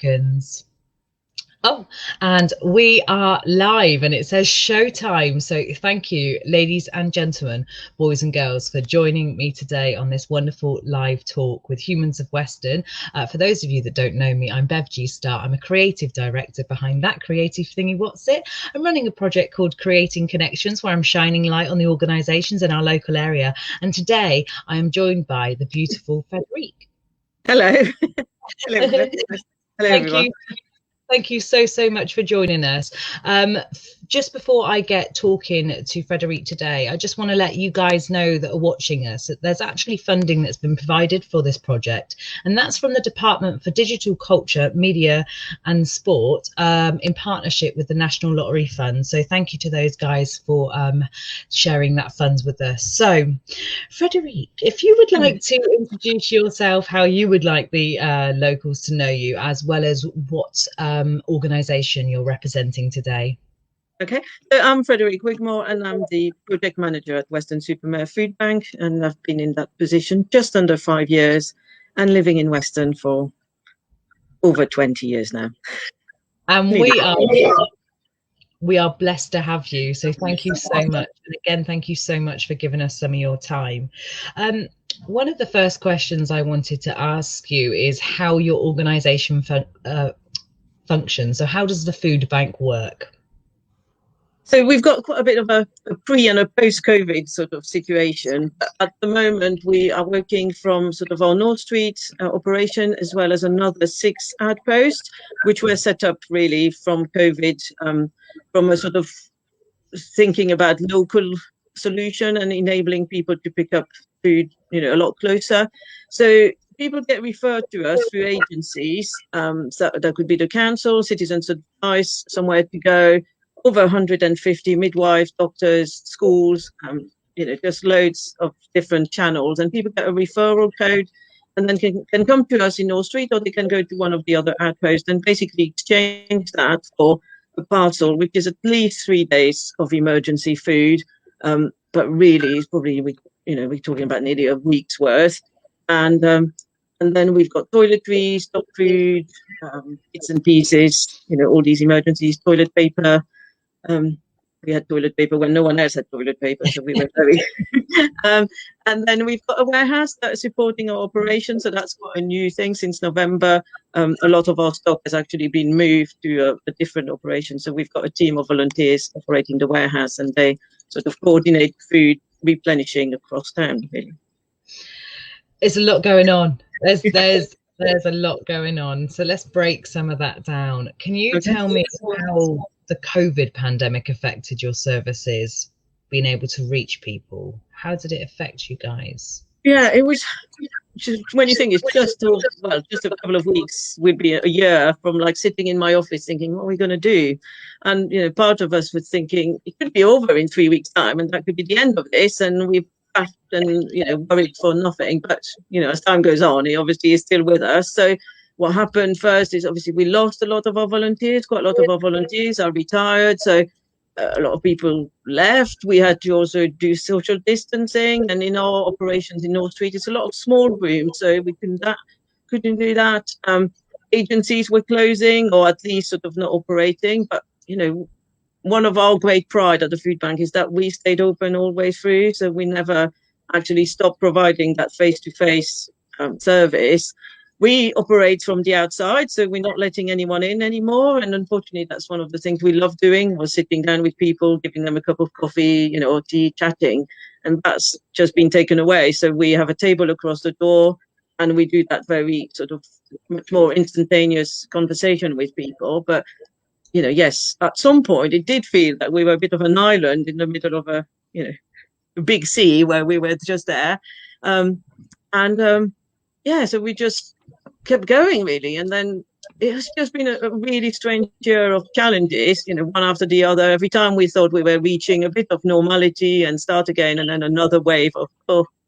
Seconds. Oh, and we are live and it says showtime. So thank you, ladies and gentlemen, boys and girls, for joining me today on this wonderful live talk with Humans of Western. For those of you that don't know me, I'm Bev G Star. I'm a creative director behind That Creative Thingy What's It. I'm running a project called Creating Connections, where I'm shining light on the organisations in our local area. And today I am joined by the beautiful Frederique. Hello. Hello, Hello, everyone. Thank you so much for joining us. Just before I get talking to Frederique today, I just want to let you guys know that are watching us that there's actually funding that's been provided for this project, and that's from the Department for Digital Culture, Media and Sport in partnership with the National Lottery Fund. So thank you to those guys for sharing that funds with us. So Frederique, if you would like to introduce yourself, how you would like the locals to know you, as well as what organisation you're representing today. Okay, so I'm Frederique Wigmore and I'm the project manager at WsM Foodbank, and I've been in that position just under 5 years and living in Weston for over 20 years now. And we are blessed to have you. So thank you so much. And again, thank you so much for giving us some of your time. One of the first questions I wanted to ask you is how your organisation functions. So how does the food bank work? So we've got quite a bit of a pre and a post-COVID sort of situation. At the moment, we are working from sort of our North Street operation, as well as another 6 outposts, which were set up really from COVID, from a sort of thinking about local solution and enabling people to pick up food, a lot closer. So people get referred to us through agencies. So that could be the council, citizens' advice, somewhere to go. Over 150 midwives, doctors, schools, just loads of different channels, and people get a referral code and then can come to us in North Street, or they can go to one of the other outposts and basically exchange that for a parcel, which is at least 3 days of emergency food. But really, it's probably, we're talking about nearly a week's worth. And then we've got toiletries, stock food, bits and pieces, all these emergencies, toilet paper. We had toilet paper when no one else had toilet paper, so we were very and then we've got a warehouse that is supporting our operation, so that's quite a new thing since November. A lot of our stock has actually been moved to a different operation, so we've got a team of volunteers operating the warehouse, and they sort of coordinate food replenishing across town, really. It's a lot going on. There's a lot going on, so let's break some of that down. Can you tell me how the COVID pandemic affected your services, being able to reach people? How did it affect you guys? Yeah, it was just, when you think it's just a couple of weeks, would be a year from like sitting in my office thinking, what are we going to do? And, part of us was thinking it could be over in 3 weeks' time and that could be the end of this. And we've and, worried for nothing. But, as time goes on, he obviously is still with us. So what happened first is obviously we lost a lot of our volunteers. Quite a lot of our volunteers are retired. So a lot of people left. We had to also do social distancing. And in our operations in North Street, it's a lot of small rooms. So we couldn't do that. Agencies were closing, or at least sort of not operating. But, one of our great pride at the food bank is that we stayed open all the way through. So we never actually stopped providing that face-to-face service. We operate from the outside, so we're not letting anyone in anymore. And unfortunately, that's one of the things we love doing, was sitting down with people, giving them a cup of coffee, or tea, chatting. And that's just been taken away. So we have a table across the door, and we do that very sort of much more instantaneous conversation with people. But yes, at some point it did feel that we were a bit of an island in the middle of a big sea where we were just there. So we just kept going, really. And then it has just been a really strange year of challenges, one after the other. Every time we thought we were reaching a bit of normality and start again, and then another wave of,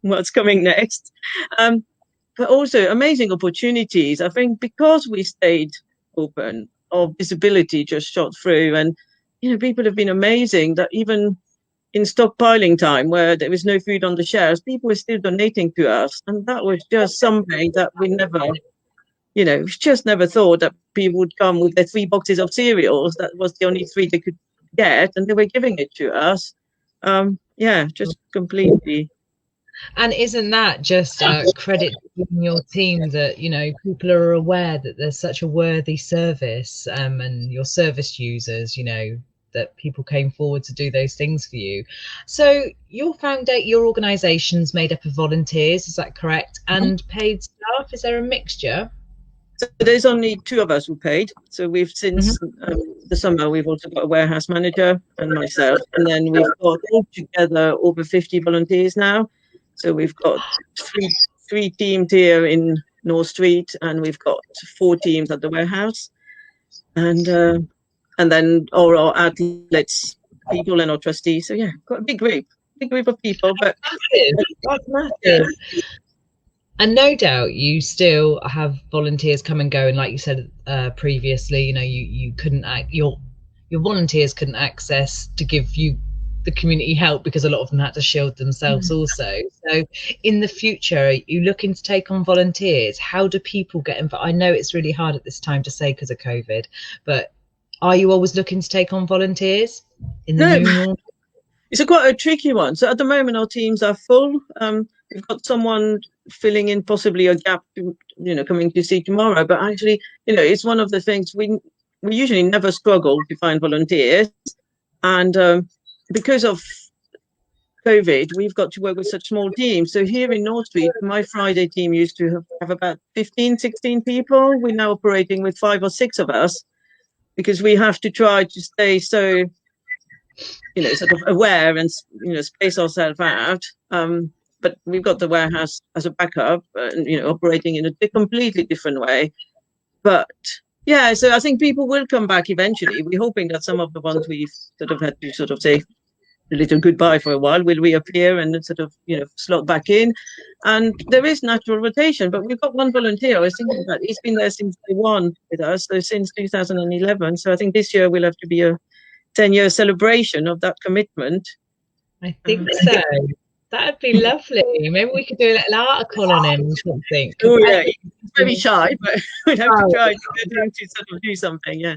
what's coming next? But also amazing opportunities. I think because we stayed open, our visibility just shot through, and people have been amazing, that even in stockpiling time where there was no food on the shelves, people were still donating to us, and that was just something that we never you know, just never thought that people would come with their 3 boxes of cereals. That was the only 3 they could get, and they were giving it to us. Yeah, just completely. And isn't that just credit to your team that, you know, people are aware that there's such a worthy service, and your service users, you know, that people came forward to do those things for you. So your organisation's made up of volunteers, is that correct? And paid staff, is there a mixture? So there's only 2 of us who paid. So we've since the summer, we've also got a warehouse manager and myself, and then we've got altogether over 50 volunteers now. So we've got three teams here in North Street, and we've got 4 teams at the warehouse, and then all our outlets people and our trustees. So yeah, got a big group of people. But that's massive. And no doubt you still have volunteers come and go, and like you said previously, you know, you couldn't your volunteers couldn't access to give you the community help because a lot of them had to shield themselves also. So in the future, are you looking to take on volunteers? How do people get involved? I know it's really hard at this time to say because of COVID, but are you always looking to take on volunteers in the new normal? It's quite a tricky one. So at the moment, our teams are full. We've got someone filling in possibly a gap, you know, coming to see tomorrow. But actually, you know, it's one of the things we usually never struggle to find volunteers. And because of COVID, we've got to work with such small teams. So here in North Street, my Friday team used to have about 15, 16 people. We're now operating with 5 or 6 of us because we have to try to stay so, you know, sort of aware and, you know, space ourselves out. But we've got the warehouse as a backup, and, you know, operating in a completely different way. But yeah, so I think people will come back eventually. We're hoping that some of the ones we've sort of had to sort of say a little goodbye for a while will reappear and sort of, you know, slot back in. And there is natural rotation, but we've got one volunteer. I was thinking that he's been there since day one with us, so since 2011. So I think this year will have to be a 10-year celebration of that commitment. I think so. That'd be lovely. Maybe we could do a little article on him or something. Oh yeah, he's very shy, but we'd have to try to get him to sort of do something. Yeah.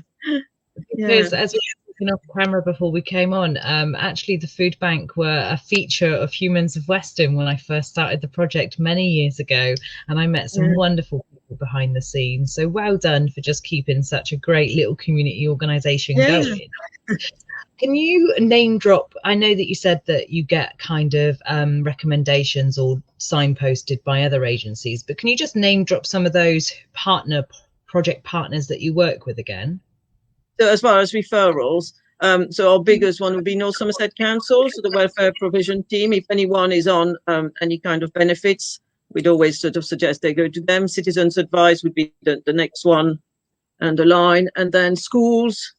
Because as we were looking off camera before we came on, actually the food bank were a feature of Humans of Weston when I first started the project many years ago, and I met some wonderful people behind the scenes. So well done for just keeping such a great little community organisation going. Can you name drop? I know that you said that you get kind of recommendations or signposted by other agencies, but can you just name drop some of those project partners that you work with again? So as far as referrals, so our biggest one would be North Somerset Council, so the welfare provision team. If anyone is on any kind of benefits, we'd always sort of suggest they go to them. Citizens Advice would be the next one and the line. And then schools,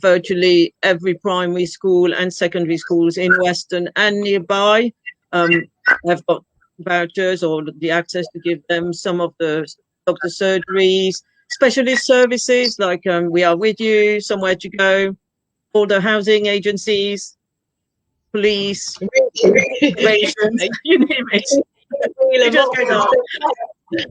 virtually every primary school and secondary schools in Weston and nearby have got vouchers or the access to give them some of the doctor surgeries, specialist services like We Are With You, Somewhere to Go, all the housing agencies, police, you name it. It just goes on.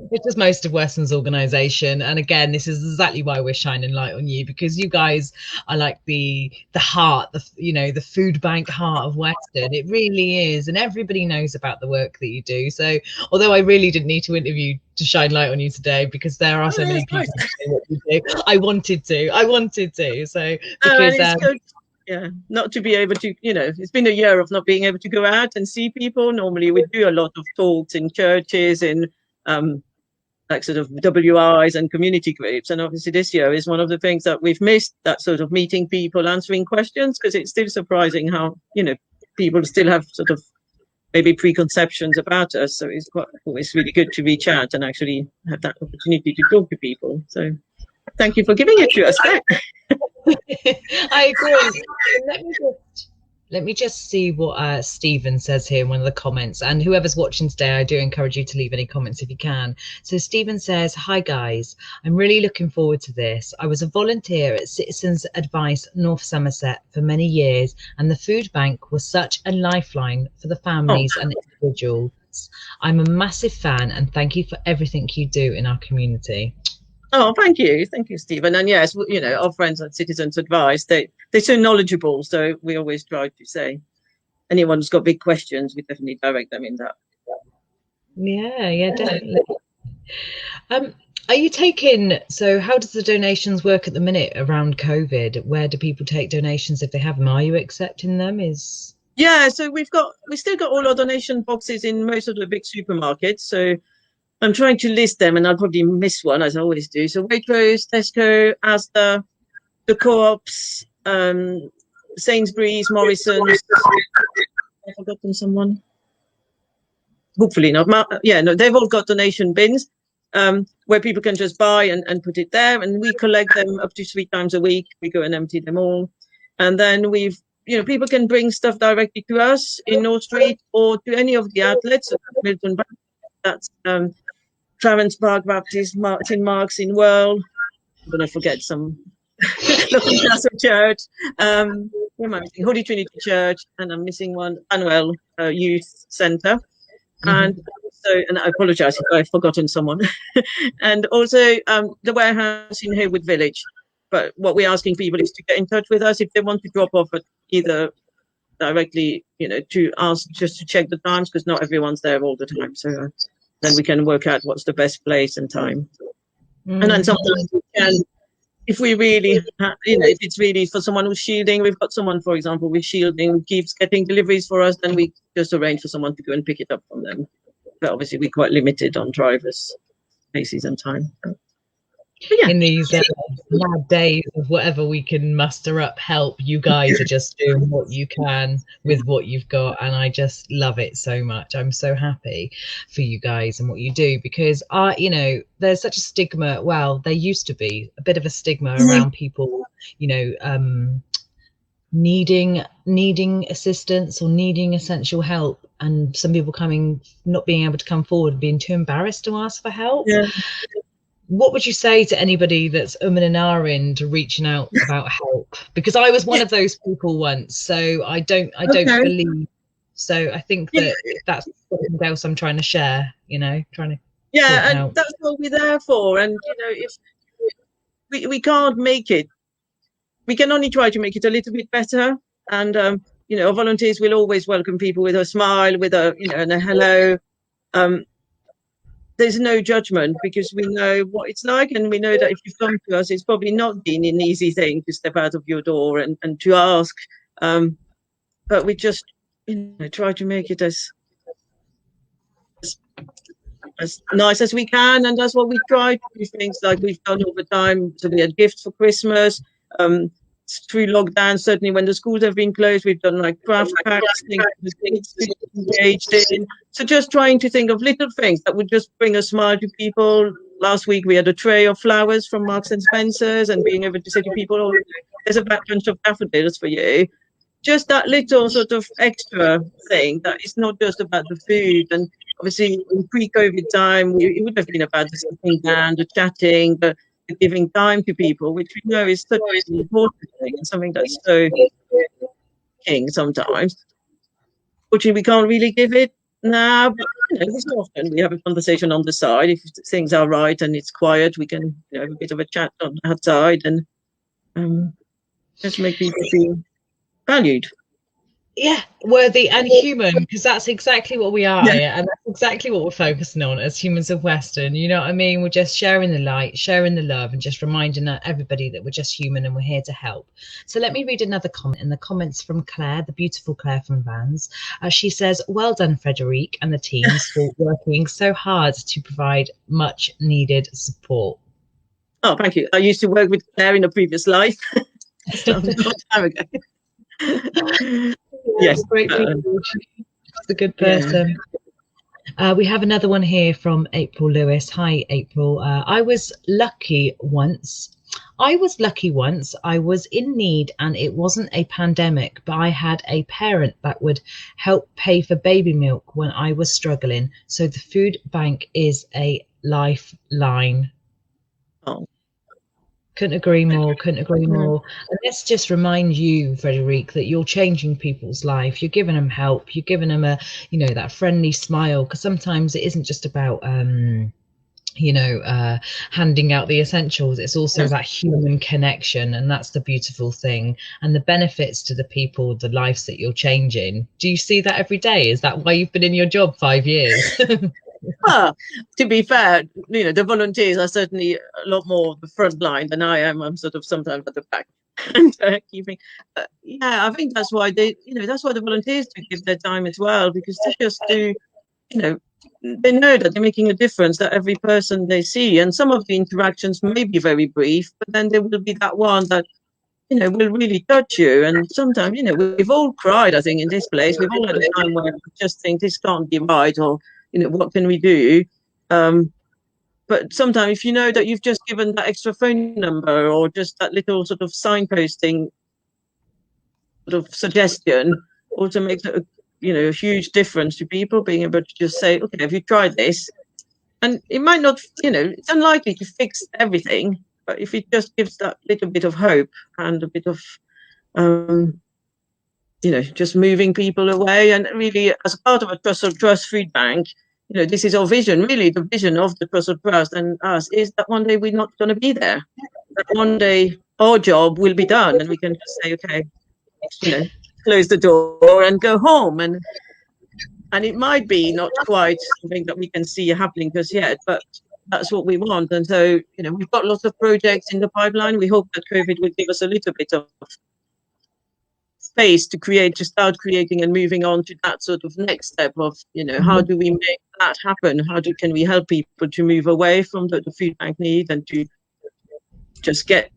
Which is most of Weston's organisation, and again, this is exactly why we're shining light on you, because you guys are like the heart, the food bank heart of Weston. It really is, and everybody knows about the work that you do. So, although I really didn't need to interview to shine light on you today, because there are so many people who say what you do, I wanted to. So because yeah, not to be able to, it's been a year of not being able to go out and see people. Normally we do a lot of talks in churches, in like sort of WIs and community groups. And obviously this year is one of the things that we've missed, that sort of meeting people, answering questions, because it's still surprising how, people still have sort of maybe preconceptions about us. So it's always really good to reach out and actually have that opportunity to talk to people. So thank you for giving it to us. I agree. Let me just see what Stephen says here in one of the comments. And whoever's watching today, I do encourage you to leave any comments if you can. So Stephen says, "Hi guys, I'm really looking forward to this. I was a volunteer at Citizens Advice North Somerset for many years, and the food bank was such a lifeline for the families and individuals. I'm a massive fan, and thank you for everything you do in our community." Oh, thank you, Stephen. And yes, you know, our friends at Citizens Advice, they're so knowledgeable. So we always try to say, anyone who's got big questions, we definitely direct them in that. Yeah, definitely. Are you taking, so how does the donations work at the minute around COVID? Where do people take donations if they have them? Are you accepting them? Yeah, so we still got all our donation boxes in most of the big supermarkets. So I'm trying to list them, and I'll probably miss one as I always do. So Waitrose, Tesco, Asda, the Co-ops, Sainsbury's, Morrison's. I've forgotten someone. Hopefully not. No, they've all got donation bins where people can just buy and put it there, and we collect them up to 3 times a week. We go and empty them all, and then people can bring stuff directly to us in North Street or to any of the outlets. That's Clarence Park Baptist, St Mark's in Whirl. I'm going to forget some. Local Castle Church, Holy Trinity Church, and I'm missing one, Manuel Youth Centre. And I apologise if I've forgotten someone. And also the warehouse in Haywood Village. But what we're asking people is to get in touch with us if they want to drop off at either directly, to ask just to check the times, because not everyone's there all the time. So then we can work out what's the best place and time. And then sometimes we can, if we really, if it's really for someone who's shielding, we've got someone, for example, with shielding, keeps getting deliveries for us, then we just arrange for someone to go and pick it up from them. But obviously, we're quite limited on drivers' spaces and time. Yeah. In these mad days of whatever we can muster up help, you guys are just doing what you can with what you've got, and I just love it so much. I'm so happy for you guys and what you do, because there's such a stigma. Well, there used to be a bit of a stigma around people, needing assistance or needing essential help, and some people not being able to come forward, being too embarrassed to ask for help. Yeah. What would you say to anybody that's and ahhing to reaching out about help? Because I was one of those people once, so I don't believe. So I think that's something else I'm trying to share. And that's what we're there for. And if we can't make it, we can only try to make it a little bit better. And our volunteers will always welcome people with a smile, with a and a hello. There's no judgment, because we know what it's like, and we know that if you've come to us, it's probably not been an easy thing to step out of your door and to ask. But we just try to make it as nice as we can, and that's what we try to do. Things like we've done over time. So we had gifts for Christmas. Through lockdown, certainly when the schools have been closed, we've done like craft packs, things engaged in. So just trying to think of little things that would just bring a smile to people. Last week we had a tray of flowers from Marks and Spencer's, and being able to say to people, "Oh, there's a bunch of daffodils for you." Just that little sort of extra thing that is not just about the food. And obviously in pre-COVID time, it would have been about the sitting down, the chatting, the giving time to people, which we know is such an important thing and something that's so king sometimes. Fortunately, we can't really give it now, but this often we have a conversation on the side. If things are right and it's quiet, we can have a bit of a chat on outside and just make people feel valued. Yeah, worthy and human, because that's exactly what we are here, and that's exactly what we're focusing on as humans of Western. You know what I mean? We're just sharing the light, sharing the love, and just reminding everybody that we're just human and we're here to help. So let me read another comment in the comments from Claire, the beautiful Claire from Vans. She says, "Well done, Frederique and the teams, for working so hard to provide much needed support." Oh, thank you. I used to work with Claire in a previous life. A long time ago. Yes, great people. She's a good person. Yeah. We have another one here from April Lewis. Hi, April. I was lucky once. I was in need, and it wasn't a pandemic, but I had a parent that would help pay for baby milk when I was struggling. So the food bank is a lifeline. Oh. Couldn't agree more. And let's just remind you, Frederique, that you're changing people's life. You're giving them help. You're giving them that friendly smile, because sometimes it isn't just about handing out the essentials. It's also that human connection, and that's the beautiful thing, and the benefits to the people, the lives that you're changing. Do you see that every day? Is that why you've been in your job 5 years? Well, to be fair, the volunteers are certainly a lot more the front line than I am. I'm sort of sometimes at the back and keeping. Yeah, I think that's why that's why the volunteers do give their time as well, because they just do, they know that they're making a difference to every person they see. And some of the interactions may be very brief, but then there will be that one that, will really touch you. And sometimes, we've all cried, I think, in this place. We've all had a time where we just think this can't be right, or, what can we do? But sometimes if you know that you've just given that extra phone number or just that little sort of signposting sort of suggestion, also makes a huge difference to people being able to just say, okay, have you tried this? And it might not, it's unlikely to fix everything, but if it just gives that little bit of hope and a bit of, just moving people away. And really, as part of a Trust Food Bank, this is our vision, really the vision of the Trust Trust and us, is that one day we're not going to be there. That one day our job will be done and we can just say, okay, close the door and go home. And it might be not quite something that we can see happening just yet, but that's what we want. And so, we've got lots of projects in the pipeline. We hope that COVID will give us a little bit of space to start creating and moving on to that sort of next step of, how do we make that happen? Can we help people to move away from the food bank need and to just get,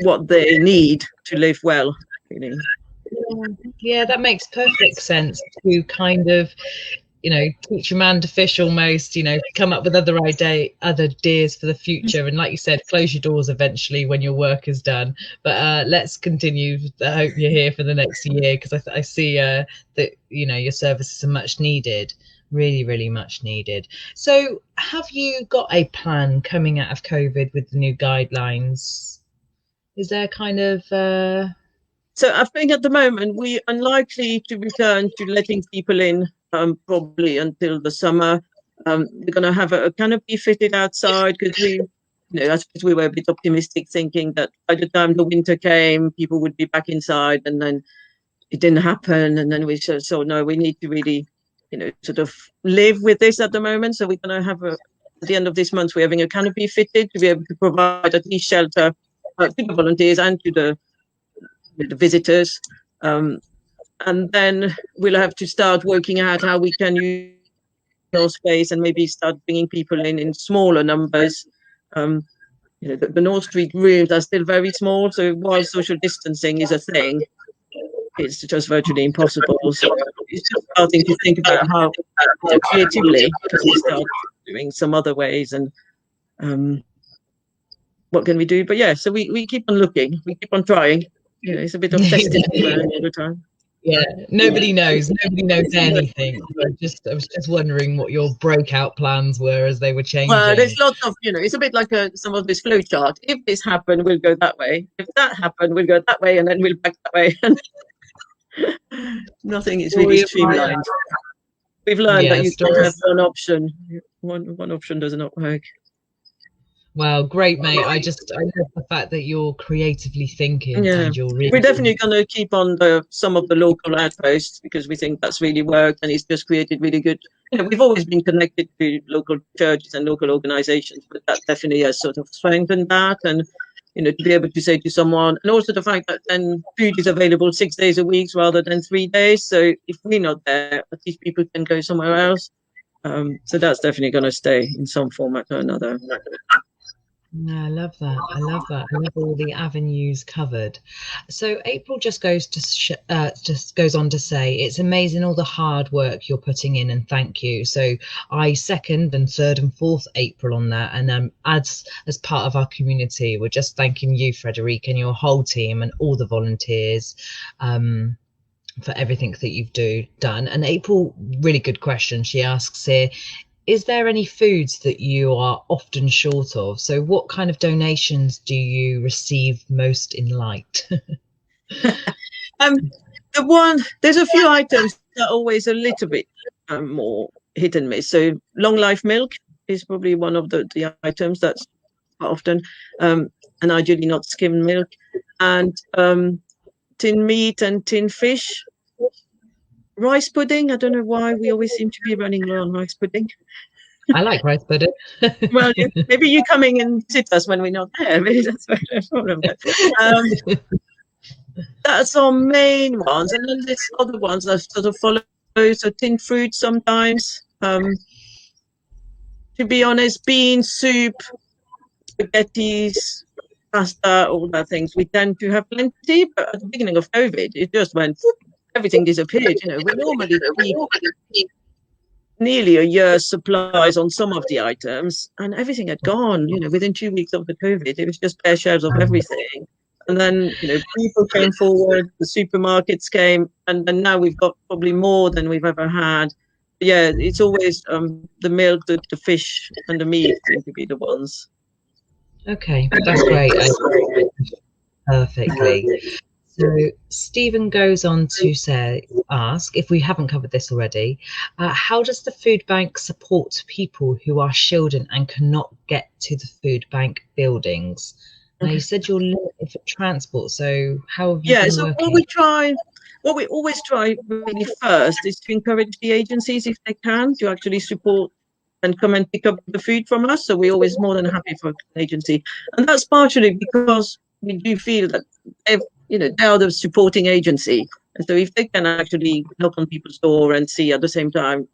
what they need to live well, really. Yeah, that makes perfect sense to kind of, teach your man to fish almost, come up with other ideas for the future. And like you said, close your doors eventually when your work is done. But let's continue. I hope you're here for the next year, because I see that, your services are much needed, really, really much needed. So have you got a plan coming out of COVID with the new guidelines? Is there kind of... So I think at the moment we're unlikely to return to letting people in probably until the summer. We're going to have a canopy fitted outside because I suppose we were a bit optimistic, thinking that by the time the winter came, people would be back inside, and then it didn't happen. And then we said, so no, we need to really, sort of live with this at the moment. So we're going to have at the end of this month, we're having a canopy fitted to be able to provide at least shelter to the volunteers and to the visitors, and then we'll have to start working out how we can use our space and maybe start bringing people in smaller numbers. The North Street rooms are still very small, so while social distancing is a thing, it's just virtually impossible. So it's just starting to think about how creatively can we start doing some other ways, and what can we do? But yeah, so we keep on looking, we keep on trying. It's a bit of testing all the time. Yeah, nobody knows anything. I was just wondering what your breakout plans were as they were changing. Well, there's lots of, it's a bit like some of this flow chart. If this happened, we'll go that way. If that happened, we'll go that way, and then we'll back that way. Nothing is really streamlined. We've learned that you can't have one option. One option does not work. Well, great, mate. I love the fact that you're creatively thinking. Yeah, and you're really... We're definitely going to keep on some of the local outposts because we think that's really worked and it's just created really good. We've always been connected to local churches and local organisations, but that definitely has sort of strengthened that. And to be able to say to someone, and also the fact that then food is available 6 days a week rather than 3 days. So if we're not there, at least people can go somewhere else. So that's definitely going to stay in some format or another. Yeah, I love that. I love all the avenues covered. So April just goes on to say, it's amazing all the hard work you're putting in, and thank you. So I second and third and fourth April on that. And as part of our community, we're just thanking you, Frederique, and your whole team and all the volunteers for everything that you've done. And April, really good question. She asks here, is there any foods that you are often short of? So what kind of donations do you receive most in light? There's a few items that are always a little bit more hit and miss. So long life milk is probably one of the items that's often, and ideally not skimmed milk, and tin meat and tin fish. Rice pudding, I don't know why we always seem to be running low on rice pudding. I like rice pudding. Well, maybe you coming and sit us when we're not there. Maybe that's no problem. But, that's our main ones, and then there's other ones that sort of follow. So tin fruit sometimes. To be honest, beans, soup, spaghettis, pasta, all that things. We tend to have plenty, but at the beginning of COVID, it just went. Everything disappeared. We normally keep nearly a year's supplies on some of the items, and everything had gone. Within 2 weeks of the COVID, it was just bare shelves of everything. And then, people came forward, the supermarkets came, and now we've got probably more than we've ever had. Yeah, it's always the milk, the fish, and the meat seem to be the ones. Okay, that's great. Perfectly. So Stephen goes on to ask, if we haven't covered this already, how does the food bank support people who are shielded and cannot get to the food bank buildings? Now, you said you're looking for transport, so how have you been working? What we always try really first is to encourage the agencies, if they can, to actually support and come and pick up the food from us. So we're always more than happy for an agency. And that's partially because we do feel that they are the supporting agency. And so if they can actually knock on people's door and see at the same time,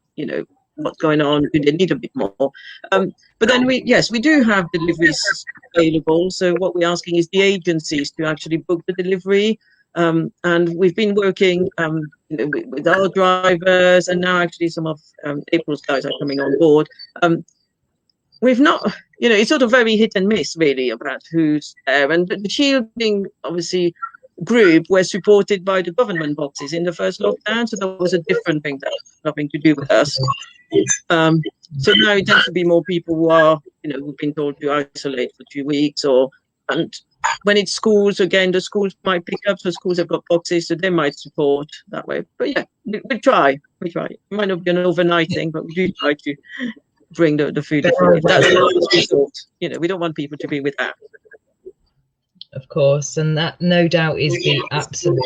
what's going on, do they need a bit more? But then we do have deliveries available. So what we're asking is the agencies to actually book the delivery. And we've been working with our drivers, and now actually some of April's guys are coming on board. We've not, it's sort of very hit and miss really about who's there. And the shielding, obviously, group were supported by the government boxes in the first lockdown. So that was a different thing that has nothing to do with us. So now it tends to be more people who are, who've been told to isolate for 2 weeks, and when it's schools, again, the schools might pick up. So schools have got boxes, so they might support that way. But yeah, we try. It might not be an overnight thing, but we do try to bring the food. If that's the last resort, we don't want people to be without. Of course, and that no doubt is the absolute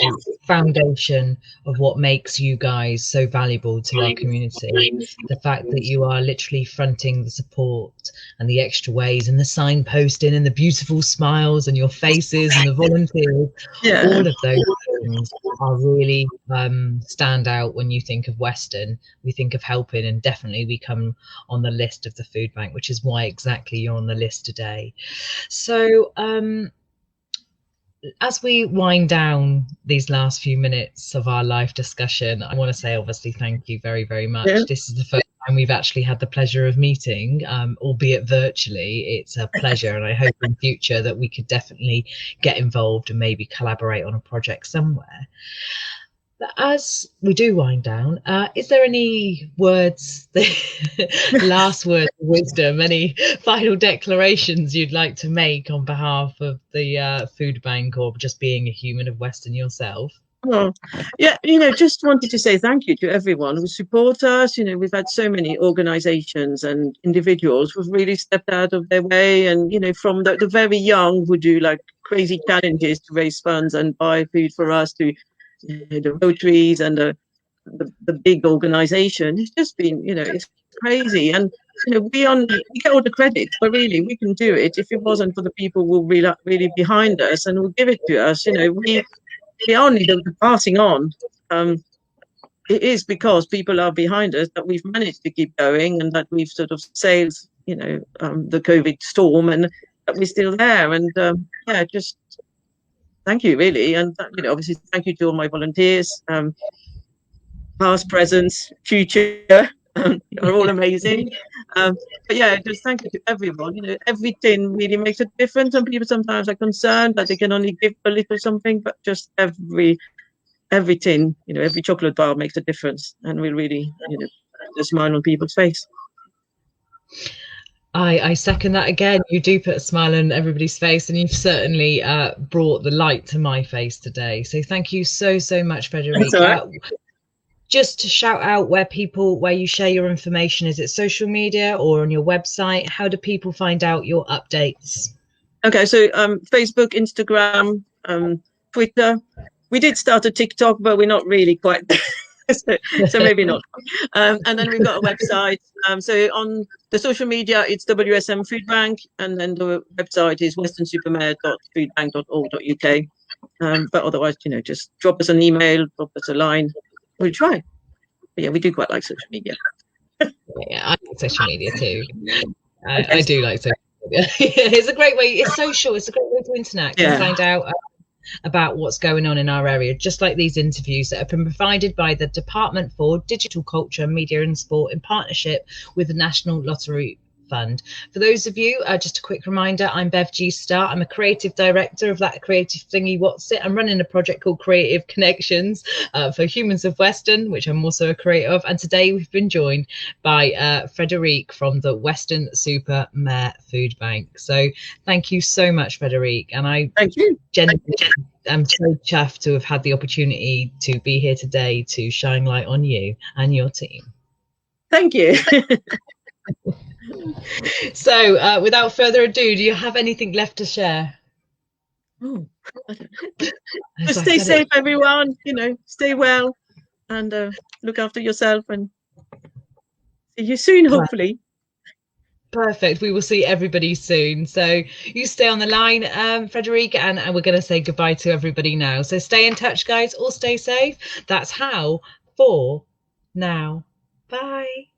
foundation of what makes you guys so valuable to our community. The fact that you are literally fronting the support and the extra ways and the signposting and the beautiful smiles and your faces and the volunteers, all of those things are really stand out when you think of Weston. We think of helping, and definitely we come on the list of the food bank, which is why exactly you're on the list today. So as we wind down these last few minutes of our live discussion, I want to say obviously thank you very, very much. Yeah. This is the first time we've actually had the pleasure of meeting, albeit virtually. It's a pleasure, and I hope in future that we could definitely get involved and maybe collaborate on a project somewhere. But as we do wind down, is there any words, last words of wisdom, any final declarations you'd like to make on behalf of the food bank, or just being a human of Weston yourself? Oh, yeah, just wanted to say thank you to everyone who support us. We've had so many organizations and individuals who've really stepped out of their way, and, from the very young who do like crazy challenges to raise funds and buy food for us, to the Rotaries and the big organization. It's just been, it's crazy. And, we get all the credit, but really we can do it. If it wasn't for the people who were really behind us and will give it to us, we only the passing on. It is because people are behind us that we've managed to keep going, and that we've sort of sailed, the COVID storm, and that we're still there. And just thank you, really. And, obviously, thank you to all my volunteers, past, present, future. You're all amazing. But yeah, just thank you to everyone. Every tin really makes a difference, and people sometimes are concerned that they can only give a little something, but just every tin, every chocolate bar makes a difference, and we really, put a smile on people's face. I second that again. You do put a smile on everybody's face, and you've certainly brought the light to my face today. So thank you so much, Frederique. just to shout out where you share your information. Is it social media or on your website? How do people find out your updates? Okay, so Facebook, Instagram, Twitter. We did start a TikTok, but we're not really quite there. So maybe not. And then we've got a website. So on the social media, it's WsM Foodbank, and then the website is westernsupermare.foodbank.org.uk. But otherwise, just drop us an email, drop us a line. We'll try. But yeah, we do quite like social media. Yeah, I like social media too. I do like social media. It's a great way. It's social. It's a great way to interact and find out about what's going on in our area, just like these interviews that have been provided by the Department for Digital Culture, Media and Sport in partnership with the National Lottery Fund. For those of you, just a quick reminder, I'm Bev G Star. I'm a creative director of that creative thingy what's it. I'm running a project called Creative Connections for Humans of Weston, which I'm also a creator of, and today we've been joined by Frederique from the Western Super Mare Food Bank. So thank you so much, Frederique, and I thank you. I'm so chuffed to have had the opportunity to be here today to shine light on you and your team. Thank you. So without further ado, do you have anything left to share? Just stay safe, everyone. Stay well and look after yourself, and see you soon, hopefully. Perfect. We will see everybody soon. So you stay on the line, Frederique, and we're going to say goodbye to everybody now. So stay in touch, guys. All stay safe. That's how for now. Bye.